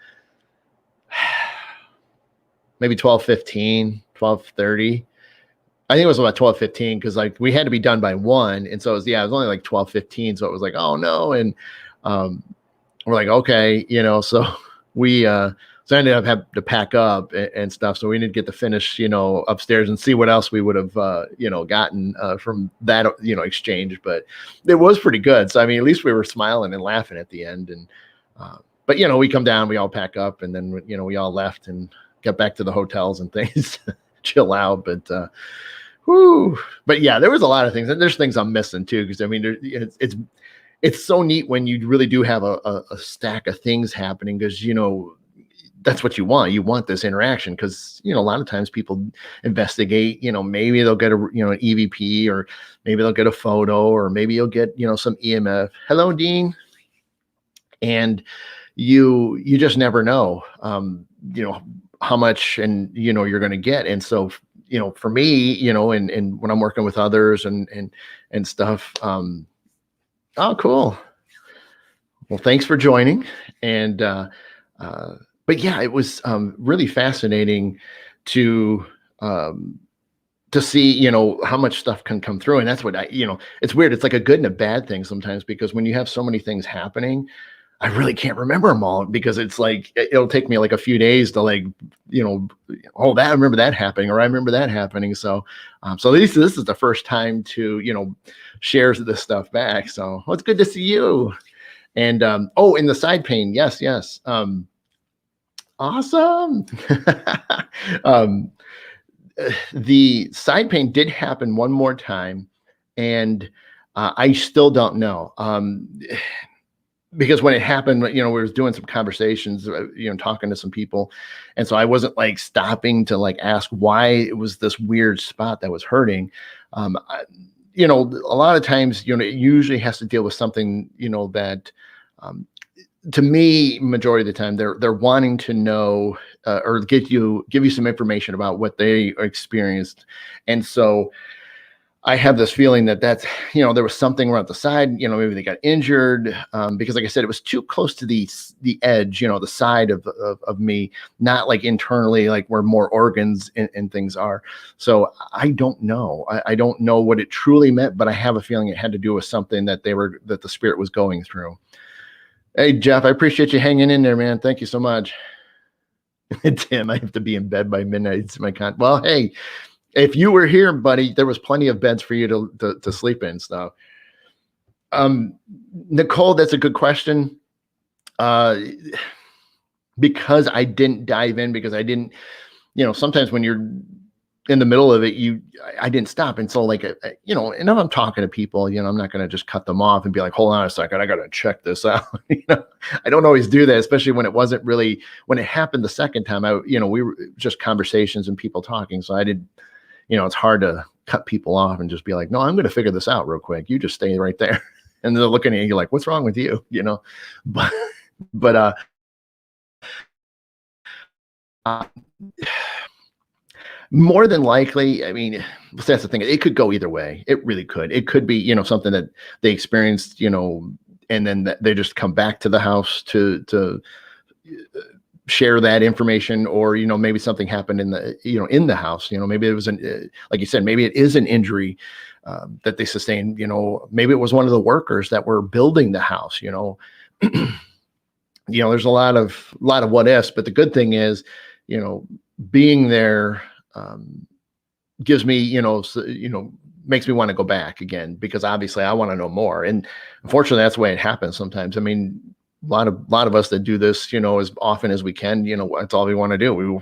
maybe 12:15, 12:30. I think it was about 12:15, because like we had to be done by 1. And so it was only like 12:15. So it was like, oh no. And we're like, okay, so we so I ended up having to pack up and stuff. So we need to get the finish, upstairs and see what else we would have, gotten from that, exchange. But it was pretty good. So, I mean, at least we were smiling and laughing at the end. And, but, we come down, we all pack up, and then, we all left and got back to the hotels and things, chill out. But, but yeah, there was a lot of things, and there's things I'm missing too. Cause I mean, it's so neat when you really do have a stack of things happening, because, that's what you want. You want this interaction, because, a lot of times people investigate, maybe they'll get an EVP, or maybe they'll get a photo, or maybe you'll get, some EMF. Hello, Dean. And you just never know, how much, and, you're going to get. And so, for me, and when I'm working with others and stuff, oh, cool. Well, thanks for joining. And, but yeah, it was really fascinating to see, how much stuff can come through. And that's what it's weird. It's like a good and a bad thing sometimes, because when you have so many things happening, I really can't remember them all, because it's like, it'll take me like a few days to like, oh, I remember that happening, or I remember that happening. So, so at least this is the first time to, share this stuff back. So well, it's good to see you. And, oh, in the side pane. Yes. Awesome. The side pane did happen one more time. And I still don't know. Because when it happened, we were doing some conversations, talking to some people. And so I wasn't like stopping to like ask why it was this weird spot that was hurting. A lot of times, it usually has to deal with something, that, um, to me, majority of the time, they're wanting to know, or give you some information about what they experienced. And so I have this feeling that's, there was something around the side, maybe they got injured, because like I said, it was too close to the edge, the side of me, not like internally, like where more organs and things are. So I don't know. I don't know what it truly meant, but I have a feeling it had to do with something that the spirit was going through. Hey, Jeff, I appreciate you hanging in there, man. Thank you so much. Tim, I have to be in bed by midnight. It's well, hey, if you were here, buddy, there was plenty of beds for you to sleep in. So, Nicole, that's a good question. Because I didn't dive in, because I didn't, sometimes when you're in the middle of it, I didn't stop. And so like, and if I'm talking to people, I'm not going to just cut them off and be like, hold on a second, I got to check this out. I don't always do that, especially when it wasn't really, when it happened the second time, we were just conversations and people talking. So I did, it's hard to cut people off and just be like, no, I'm going to figure this out real quick. You just stay right there. And they're looking at you like, what's wrong with you? But more than likely, I mean, that's the thing. It could go either way. It really could. It could be, something that they experienced, and then they just come back to the house to share that information, or, maybe something happened in the house, maybe it was like you said, maybe it is an injury that they sustained, maybe it was one of the workers that were building the house, there's a lot of what ifs, but the good thing is, being there, gives me, makes me want to go back again, because obviously I want to know more. And unfortunately, that's the way it happens sometimes. I mean, a lot of us that do this, as often as we can, that's all we want to do.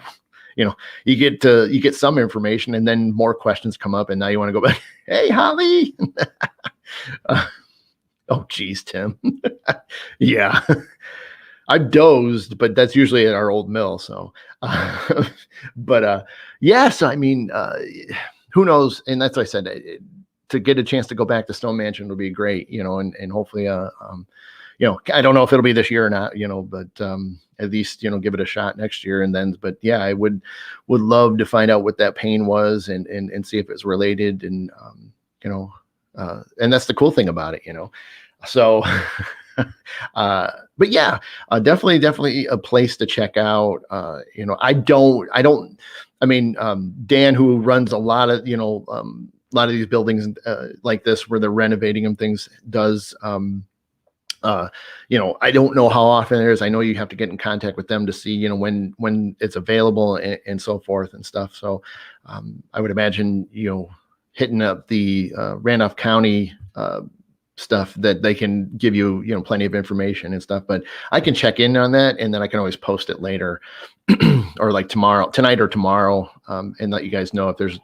You get some information, and then more questions come up, and now you want to go back. Hey, Holly. Oh, geez, Tim. Yeah. I've dozed, but that's usually at our old mill. So, but yes, I mean, who knows? And that's what I said. To get a chance to go back to Stone Mansion would be great, and hopefully, I don't know if it'll be this year or not, but at least, give it a shot next year. And then, but yeah, I would love to find out what that pain was and see if it's related. And, and that's the cool thing about it, so. But yeah, definitely a place to check out. I mean, Dan, who runs a lot of these buildings like this, where they're renovating them, things does, I don't know how often it is. I know you have to get in contact with them to see, when it's available and so forth and stuff. So, I would imagine, hitting up the Randolph County stuff, that they can give you, plenty of information and stuff. But I can check in on that, and then I can always post it later or like tonight or tomorrow, and let you guys know if there's,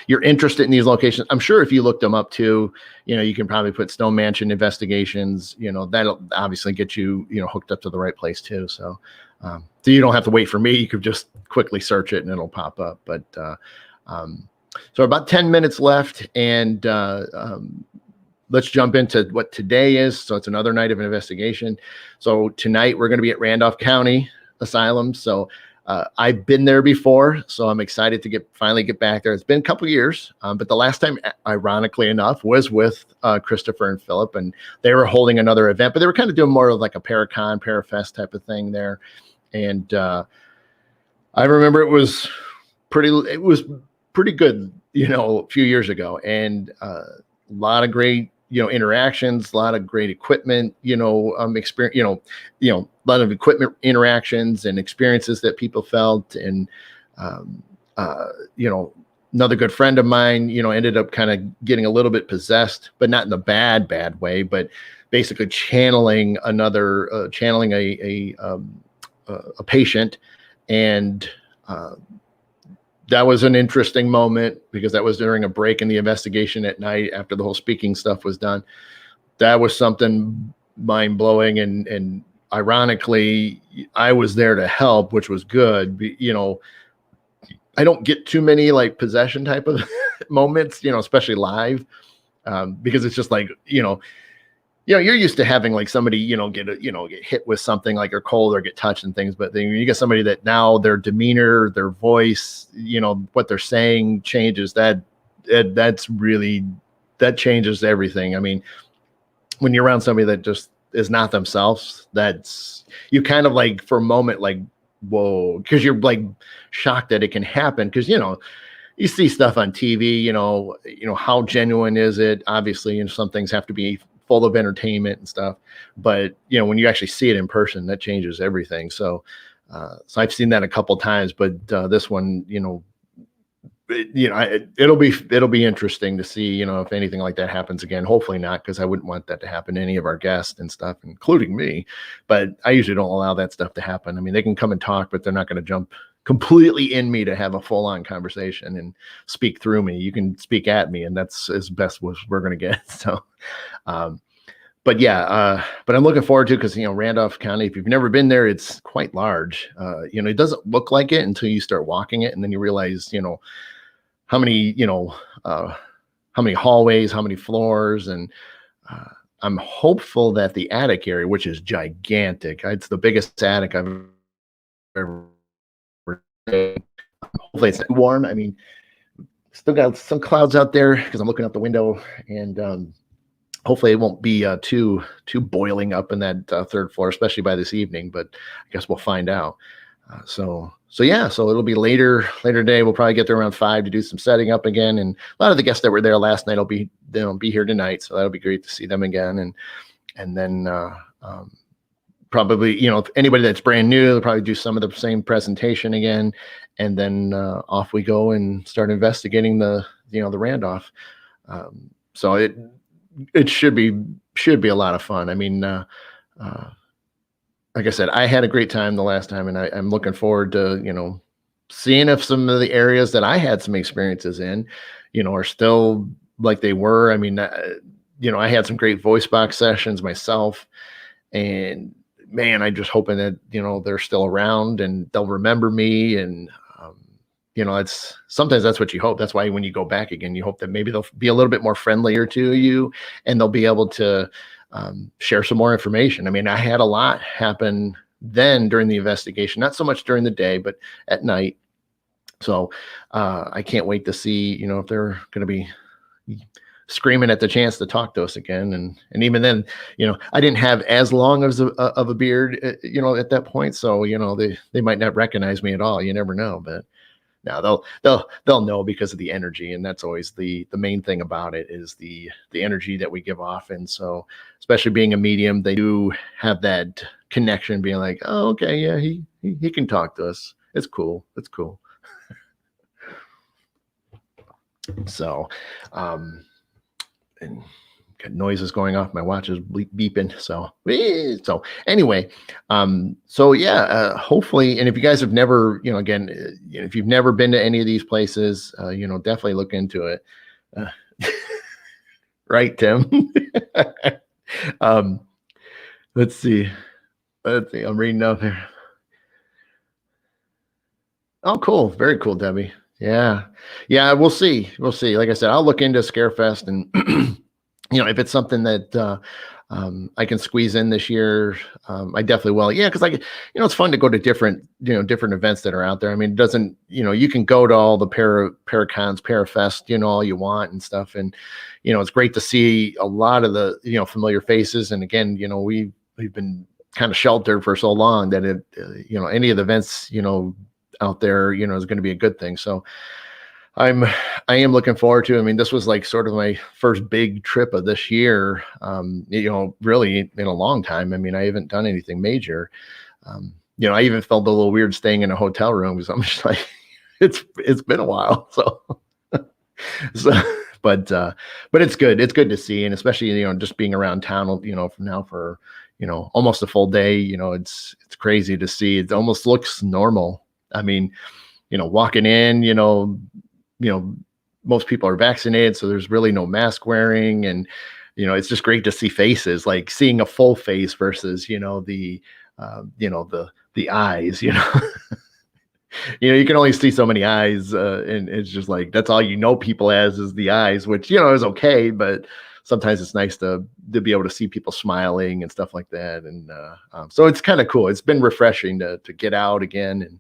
you're interested in these locations. I'm sure if you looked them up too, you can probably put Stone Mansion investigations, that'll obviously get you, hooked up to the right place too. So, so you don't have to wait for me. You could just quickly search it and it'll pop up. But, so about 10 minutes left, and, let's jump into what today is. So it's another night of an investigation. So tonight we're going to be at Randolph County Asylum. So I've been there before, so I'm excited to finally get back there. It's been a couple of years, but the last time, ironically enough, was with Christopher and Philip, and they were holding another event, but they were kind of doing more of like a Paracon, Parafest type of thing there. And I remember it was pretty good, a few years ago, and a lot of great, interactions, a lot of great equipment, experience, a lot of equipment interactions and experiences that people felt. And, another good friend of mine, ended up kind of getting a little bit possessed, but not in a bad way, but basically channeling a patient. And, that was an interesting moment because that was during a break in the investigation at night after the whole speaking stuff was done. That was something mind blowing. And ironically, I was there to help, which was good. I don't get too many like possession type of moments, especially live, because it's just like, you're used to having like somebody, get hit with something like or cold or get touched and things. But then you get somebody that now their demeanor, their voice, what they're saying changes. That changes everything. I mean, when you're around somebody that just is not themselves, that's you kind of like for a moment, like, whoa, because you're like shocked that it can happen. Because, you see stuff on TV, how genuine is it? Obviously, some things have to be full of entertainment and stuff, but when you actually see it in person, that changes everything. So I've seen that a couple times, but this one, it'll be interesting to see, if anything like that happens again. Hopefully not, because I wouldn't want that to happen to any of our guests and stuff, including me. But I usually don't allow that stuff to happen. I mean, they can come and talk, but they're not going to jump completely in me to have a full-on conversation and speak through me. You can speak at me, and that's as best as we're going to get. So but I'm looking forward to, because Randolph County, if you've never been there, it's quite large. It doesn't look like it until you start walking it, and then you realize how many hallways, how many floors. And I'm hopeful that the attic area, which is gigantic, it's the biggest attic I've ever. Hopefully it's warm. I mean, still got some clouds out there because I'm looking out the window, and hopefully it won't be too boiling up in that third floor, especially by this evening. But I guess we'll find out. So it'll be later day. We'll probably get there around 5 to do some setting up again. And a lot of the guests that were there last night will be here tonight, so that'll be great to see them again. And then probably, if anybody that's brand new, they'll probably do some of the same presentation again, and then off we go and start investigating the Randolph. So it should be a lot of fun. I mean, like I said, I had a great time the last time, and I'm looking forward to seeing if some of the areas that I had some experiences in, are still like they were. I mean, I had some great voice box sessions myself, and man, I'm just hoping that, they're still around and they'll remember me. And, it's sometimes that's what you hope. That's why when you go back again, you hope that maybe they'll be a little bit more friendlier to you, and they'll be able to share some more information. I mean, I had a lot happen then during the investigation, not so much during the day, but at night. So I can't wait to see, if they're going to be screaming at the chance to talk to us again. And even then, I didn't have as long of a beard, at that point. So, they might not recognize me at all. You never know, but no, they'll know because of the energy. And that's always the main thing about it, is the energy that we give off. And so, especially being a medium, they do have that connection, being like, oh, okay, yeah, he can talk to us. It's cool. It's cool. So, and got noises going off. My watch is beeping. So anyway, hopefully, and if you guys have never, again, if you've never been to any of these places, definitely look into it. Right, Tim? Let's see. I'm reading up here. Oh, cool. Very cool, Debbie. Yeah. We'll see. Like I said, I'll look into Scarefest, and if it's something that I can squeeze in this year, I definitely will. Yeah, because it's fun to go to different events that are out there. I mean, it doesn't, you can go to all the Paracons, Parafest, all you want and stuff, and it's great to see a lot of the familiar faces. And again, we've been kind of sheltered for so long that it, any of the events, out there, is going to be a good thing. So I am looking forward to. I mean, this was like sort of my first big trip of this year, really in a long time. I mean, I haven't done anything major. I even felt a little weird staying in a hotel room, because I'm just like, it's been a while. But it's good. It's good to see. And especially, just being around town, from now for, almost a full day, it's crazy to see. It almost looks normal. I mean, walking in, most people are vaccinated, so there's really no mask wearing, and it's just great to see faces, like seeing a full face versus the eyes. You can only see so many eyes, and it's just like that's all people as is the eyes, which is okay, but sometimes it's nice to be able to see people smiling and stuff like that, and so it's kind of cool. It's been refreshing to get out again, and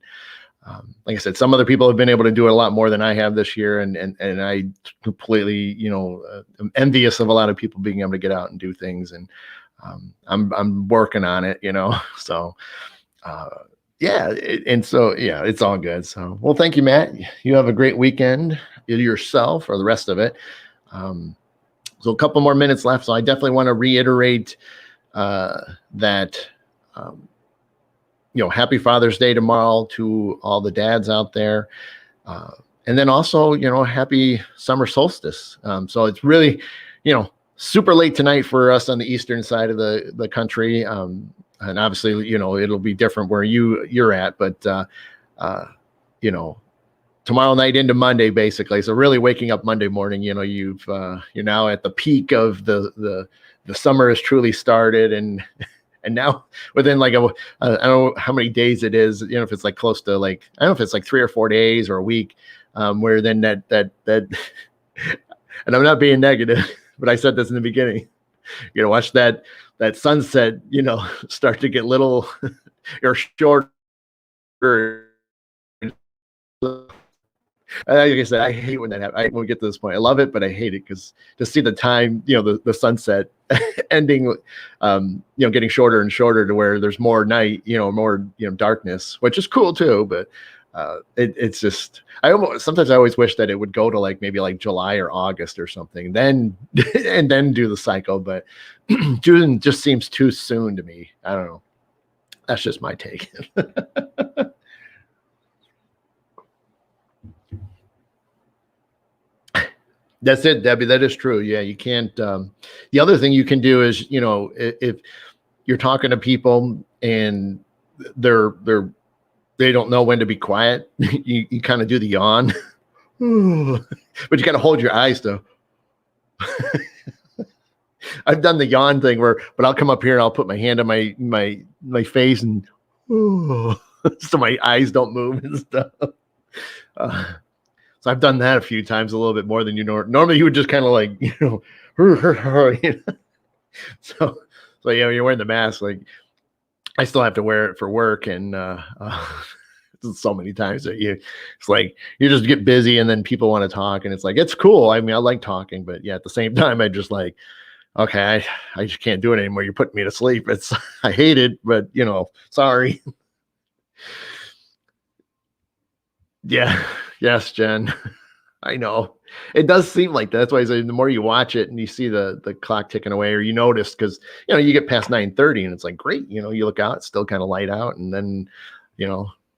like I said, some other people have been able to do it a lot more than I have this year, and I completely am envious of a lot of people being able to get out and do things, and I'm working on it, so. Yeah, it's all good. So, well, thank you, Matt. You have a great weekend yourself, or the rest of it. So a couple more minutes left. So I definitely want to reiterate that, happy Father's Day tomorrow to all the dads out there. And then also, happy summer solstice. So it's really, super late tonight for us on the eastern side of the country. And obviously, it'll be different where you're at, but tomorrow night into Monday, basically. So really waking up Monday morning, you're now at the peak of the summer has truly started, and now within like I don't know how many days it is, if it's like close to like, I don't know if it's like 3 or 4 days or a week, where then that and I'm not being negative, but I said this in the beginning, watch that sunset, start to get little or shorter. Like I said, I hate when that happens. I won't get to this point. I love it, but I hate it because to see the time, the sunset ending, getting shorter and shorter to where there's more night, more, darkness, which is cool too. But it's just, sometimes I always wish that it would go to like maybe like July or August or something, then and then do the cycle. But June just seems too soon to me. I don't know. That's just my take. That's it, Debbie. That is true. Yeah, you can't. The other thing you can do is, if you're talking to people and they don't know when to be quiet, you kind of do the yawn, but you got to hold your eyes though. I've done the yawn thing but I'll come up here and I'll put my hand on my face and so my eyes don't move and stuff. So I've done that a few times, a little bit more than you know. Normally you would just kind of like, so you're wearing the mask. Like I still have to wear it for work, and so many times that it's like you just get busy, and then people want to talk, and it's like it's cool. I mean, I like talking, but yeah, at the same time, I just like, okay, I just can't do it anymore. You're putting me to sleep. I hate it, but sorry. Yeah. Yes, Jen. I know. It does seem like that. That's why I say the more you watch it and you see the clock ticking away, or you notice, because you get past 9:30 and it's like great. You look out, it's still kind of light out, and then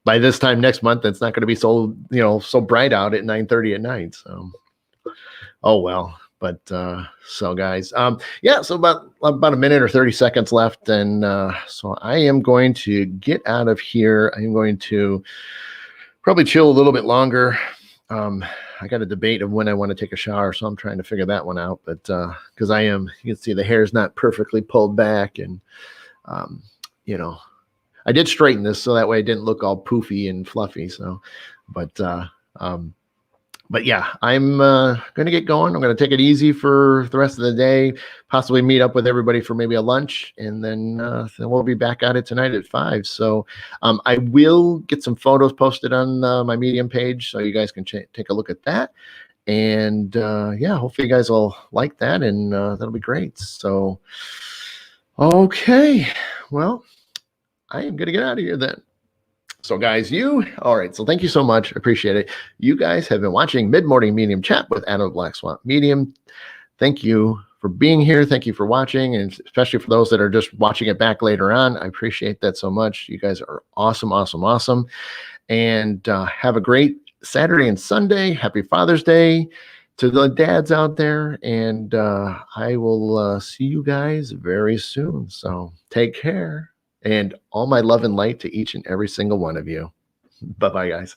by this time next month, it's not going to be so so bright out at 9:30 at night. So, oh well. But so guys, so about a minute or 30 seconds left, and so I am going to get out of here. I'm going to probably chill a little bit longer. I got a debate of when I want to take a shower, so I'm trying to figure that one out. But because you can see the hair's not perfectly pulled back, and I did straighten this so that way it didn't look all poofy and fluffy. So, but yeah, I'm going to get going. I'm going to take it easy for the rest of the day, possibly meet up with everybody for maybe a lunch, and then we'll be back at it tonight at 5. So I will get some photos posted on my Medium page, so you guys can take a look at that. And hopefully you guys will like that, and that'll be great. So, okay, well, I am going to get out of here then. So guys, all right. So thank you so much. Appreciate it. You guys have been watching Mid-Morning Medium Chat with Adam Black Swamp Medium. Thank you for being here. Thank you for watching, and especially for those that are just watching it back later on. I appreciate that so much. You guys are awesome, awesome, awesome. And have a great Saturday and Sunday. Happy Father's Day to the dads out there. And I will see you guys very soon. So take care. And all my love and light to each and every single one of you. Bye-bye, guys.